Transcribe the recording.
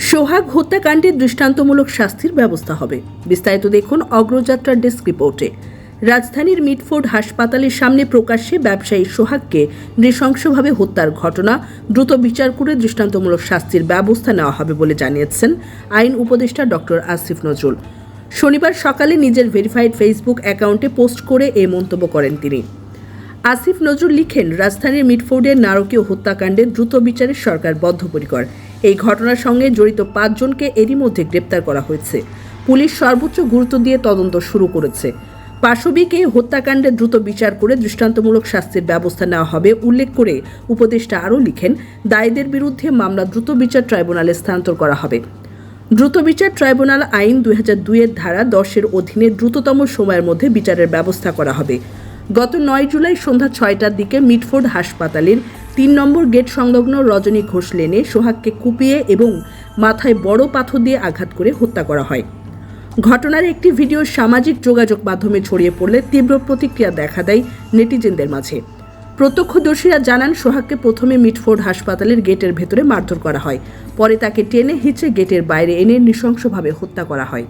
সোহাগ হত্যাকাণ্ডে দৃষ্টান্তমূলক শাস্তির ব্যবস্থা হবে। বিস্তারিত দেখুন অগ্রযাত্রার ডেস্ক রিপোর্টে। রাজধানীর মিটফোর্ড হাসপাতালের সামনে প্রকাশ্যে ব্যবসায়ী সোহাগকে নৃশংসভাবে হত্যার ঘটনা দ্রুত বিচার করে দৃষ্টান্তমূলক শাস্তির ব্যবস্থা নেওয়া হবে বলে জানিয়েছেন আইন উপদেষ্টা ডক্টর আসিফ নজরুল। শনিবার সকালে নিজের ভেরিফাইড ফেসবুক অ্যাকাউন্টে পোস্ট করে এই মন্তব্য করেন তিনি। আসিফ নজরুল লিখেন, রাজধানীর মিটফোর্ডের নারকীয় হত্যাকাণ্ডে দ্রুত বিচারে সরকার বদ্ধপরিকর। এই ঘটনার সঙ্গে জড়িত 5 জনকে এরই মধ্যে গ্রেপ্তার করা হয়েছে। পুলিশ সর্বোচ্চ গুরুত্ব দিয়ে তদন্ত শুরু করেছে। পাশবিক এই হত্যাকাণ্ডে দ্রুত বিচার করে দৃষ্টান্তমূলক শাস্তির ব্যবস্থা নেওয়া হবে উল্লেখ করে উপদেষ্টা আরও লিখেন, দায়ীদের বিরুদ্ধে মামলা দ্রুত বিচার ট্রাইব্যুনালে স্থানান্তর করা হবে। দ্রুত বিচার ট্রাইব্যুনাল আইন 2002-এর ধারা 10-এর অধীনে দ্রুততম সময়ের মধ্যে বিচারের ব্যবস্থা করা হবে। গত 9 জুলাই সন্ধ্যা 6টার দিকে মিটফোর্ড হাসপাতালের 3 নম্বর গেট সংলগ্ন রজনী ঘোষ লেনে সোহাগকে কুপিয়ে এবং মাথায় বড় পাথর দিয়ে আঘাত করে হত্যা করা হয়। ঘটনার একটি ভিডিও সামাজিক যোগাযোগ মাধ্যমে ছড়িয়ে পড়লে তীব্র প্রতিক্রিয়া দেখা দেয় নেটিজেনদের মাঝে। প্রত্যক্ষদর্শীরা জানান, সোহাগকে প্রথমে মিটফোর্ড হাসপাতালের গেটের ভেতরে মারধর করা হয়, পরে তাকে টেনে হিঁচড়ে গেটের বাইরে এনে নৃশংসভাবে হত্যা করা হয়।